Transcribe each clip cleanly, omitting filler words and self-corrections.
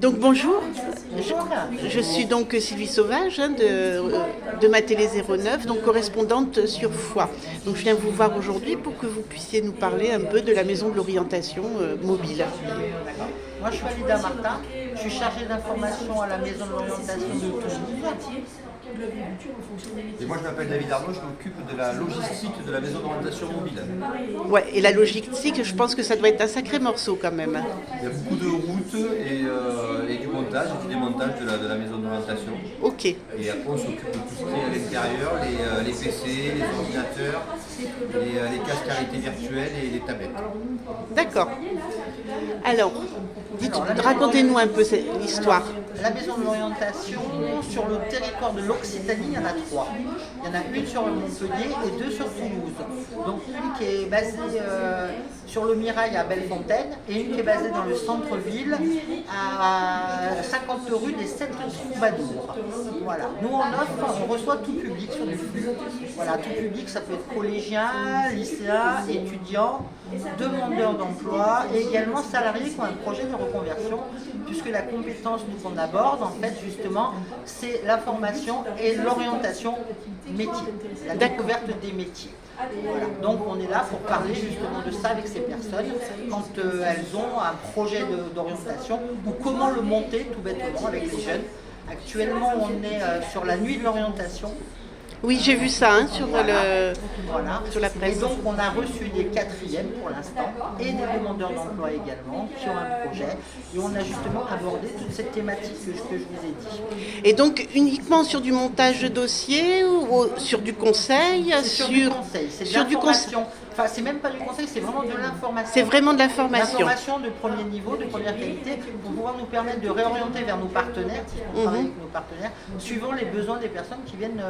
Donc bonjour, je suis donc Sylvie Sauvage de ma télé 09, donc correspondante sur Foix. Donc je viens vous voir aujourd'hui pour que vous puissiez nous parler un peu de la maison de l'orientation mobile. Moi je suis Alida Martin, je suis chargée d'information à la maison de l'orientation de Toulouse. Et moi je m'appelle David Arnaud, je m'occupe de la logistique de la maison d'orientation mobile. Ouais, et la logistique, je pense que ça doit être un sacré morceau quand même. Il y a beaucoup de routes et du montage et du démontage de la maison d'orientation. Ok. Et après on s'occupe de tout ce qui est à l'intérieur, les PC, les ordinateurs, les casques à réalité virtuelle et les tablettes. D'accord. Alors, racontez-nous un peu l'histoire. La maison de l'orientation, sur le territoire de l'Occitanie, il y en a 3. Il y en a une sur Montpellier et 2 sur Toulouse. Donc une qui est basée sur le Mirail à Bellefontaine et une qui est basée dans le centre-ville à 50 rue des 7 Troubadours. Voilà. Nous on reçoit tout public sur du flux. Voilà, tout public, ça peut être collégien, lycéen, étudiant, demandeurs d'emploi et également salariés qui ont un projet de reconversion, puisque la compétence qu'on aborde, en fait, justement, c'est la formation et l'orientation métier, la découverte des métiers. Voilà. Donc on est là pour parler justement de ça avec ces personnes quand elles ont un projet d'orientation ou comment le monter tout bêtement avec les jeunes. Actuellement on est sur la nuit de l'orientation. Oui, j'ai vu ça sur la presse. Et donc on a reçu des quatrièmes pour l'instant et des demandeurs d'emploi également qui ont un projet. Et on a justement abordé toute cette thématique que je vous ai dit. Et donc uniquement sur du montage de dossier ou sur du conseil? C'est du conseil, c'est de l'information. Enfin, c'est même pas du conseil, c'est vraiment de l'information. C'est vraiment de l'information. L'information de premier niveau, de première qualité, pour pouvoir nous permettre de réorienter vers nos partenaires, on travaille avec nos partenaires, suivant les besoins des personnes qui viennent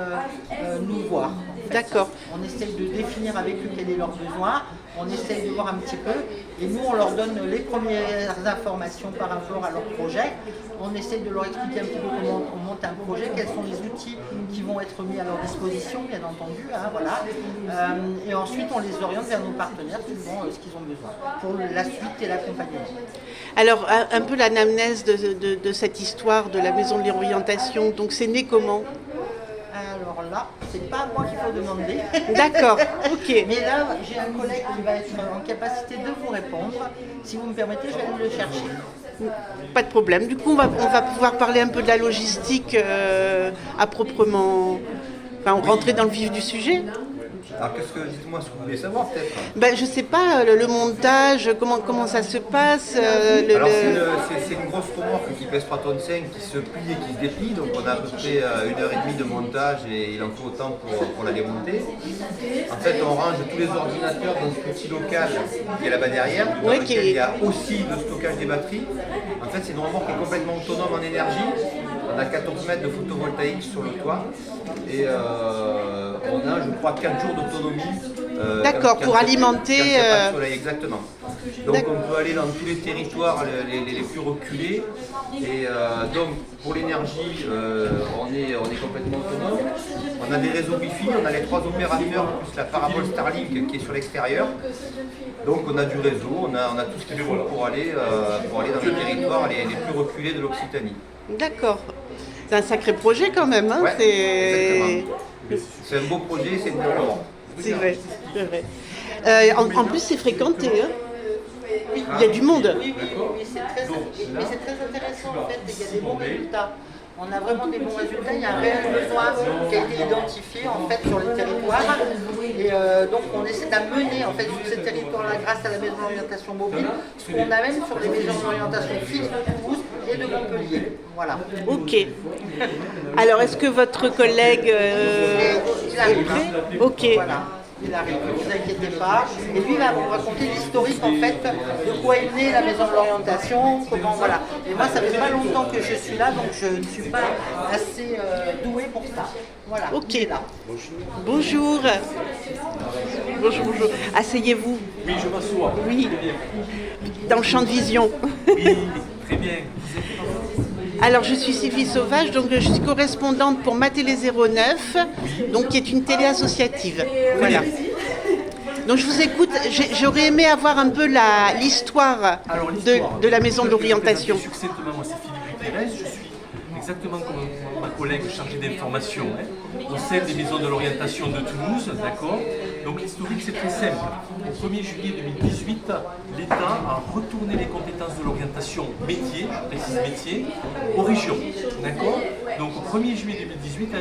nous voir. En fait. D'accord. On essaye de définir avec eux quels sont leurs besoins, on essaye de voir un petit peu, et nous on leur donne les premières informations par rapport à leur projet. On essaye de leur expliquer un petit peu comment on monte un projet, quels sont les outils qui vont être mis à leur disposition, bien entendu. Hein, voilà. Et ensuite, on les oriente vers nos partenaires suivant ce qu'ils ont besoin pour la suite et l'accompagnement. Alors, un peu l'anamnèse de cette histoire de la maison de l'orientation. Donc, c'est né comment? Alors là, c'est pas à moi qu'il faut demander. D'accord, ok. Mais là, j'ai un collègue qui va être en capacité de vous répondre. Si vous me permettez, je vais aller le chercher. Pas de problème. Du coup, on va pouvoir parler un peu de la logistique à proprement... Enfin, rentrer dans le vif du sujet. Alors dites-moi ce que vous voulez savoir peut-être. Ben, je sais pas, le montage, comment ça se passe. Alors c'est une grosse remorque qui pèse 3,5 tonnes, qui se plie et qui se déplie, donc on a à peu près 1h30 de montage et il en faut autant pour la démonter. En fait on range tous les ordinateurs dans ce petit local qui est là-bas derrière, dans lequel il y a aussi le stockage des batteries. En fait c'est une remorque qui est complètement autonome en énergie. On a 14 mètres de photovoltaïque sur le toit et on a, je crois, 4 jours d'autonomie. D'accord, pour alimenter. Quand il n'y a pas de soleil, exactement. Donc on peut aller dans tous les territoires les plus reculés. Et donc pour l'énergie, on est complètement autonome. On a des réseaux Wi-Fi, on a les 3 opérateurs plus la parabole Starlink qui est sur l'extérieur. Donc on a du réseau, on a tout ce qu'il faut pour aller dans les territoires les plus reculés de l'Occitanie. D'accord. C'est un sacré projet quand même. Hein. Ouais, c'est un beau projet, c'est une belle remorque. C'est vrai, c'est vrai. En plus, c'est fréquenté. Hein. Il y a du monde. Oui, c'est très intéressant en fait, il y a des bons résultats. On a vraiment des bons résultats, il y a un réel besoin qui a été identifié en fait sur les territoires. Et donc on essaie d'amener en fait sur ces territoires-là grâce à la maison d'orientation mobile, ce qu'on a même sur les maisons d'orientation fixe de Toulouse et de Montpellier. Voilà. Ok. Alors est-ce que votre collègue Il arrive. est prêt? Ok. Voilà. Il arrive, ne vous inquiétez pas. Et lui va vous raconter l'historique en fait de quoi est née la maison de l'orientation, comment voilà. Et moi ça fait pas longtemps que je suis là, donc je ne suis pas assez douée pour ça. Voilà. Ok. Il est là. Bonjour. Bonjour. Asseyez-vous. Oui, je m'assois. Oui. Dans le champ de vision. Oui, très bien. Alors je suis Sylvie Sauvage, donc je suis correspondante pour ma télé 09, donc qui est une télé associative. Voilà. Donc je vous écoute, j'aurais aimé avoir un peu l'histoire Alors, de la maison de l'orientation. Succinctement, moi c'est Philippe Pérez, je suis exactement comme ma collègue chargée d'information au sein des maisons de l'orientation de Toulouse, d'accord. Donc l'historique c'est très simple. Au 1er juillet 2018, l'État a retourné les compétences de l'orientation métier, je précise métier, aux régions, d'accord. Donc au 1er juillet 2018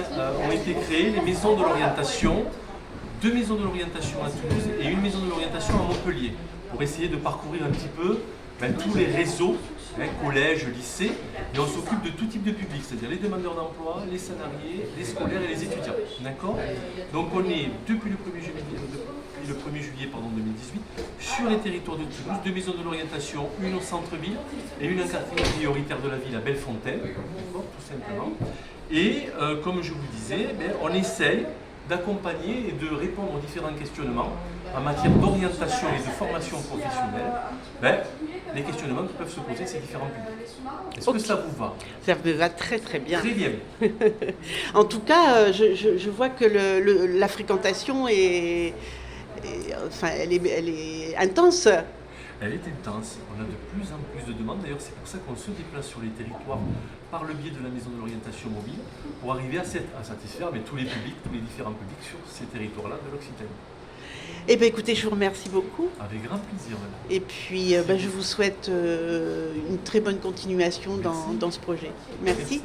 ont été créées les maisons de l'orientation, 2 maisons de l'orientation à Toulouse et une maison de l'orientation à Montpellier, pour essayer de parcourir un petit peu tous les réseaux, collèges, lycées, et on s'occupe de tout type de public, c'est-à-dire les demandeurs d'emploi, les salariés, les scolaires et les étudiants. D'accord. Donc on est depuis le 1er juillet 2018 sur les territoires de Toulouse, 2 maisons de l'orientation, une au centre-ville et une en quartier prioritaire de la ville à Bellefontaine, tout simplement. Et comme je vous disais, on essaye d'accompagner et de répondre aux différents questionnements en matière d'orientation et de formation professionnelle, les questionnements qui peuvent se poser ces différents publics. Est-ce que ça vous va? Ça me va très très bien. Très bien. En tout cas, je vois que la fréquentation elle est intense. Elle est intense, on a de plus en plus de demandes, d'ailleurs c'est pour ça qu'on se déplace sur les territoires par le biais de la maison de l'orientation mobile pour arriver à satisfaire tous les publics, tous les différents publics sur ces territoires-là de l'Occitanie. Eh bien écoutez, je vous remercie beaucoup. Avec grand plaisir, madame. Et puis je vous souhaite une très bonne continuation dans ce projet. Merci.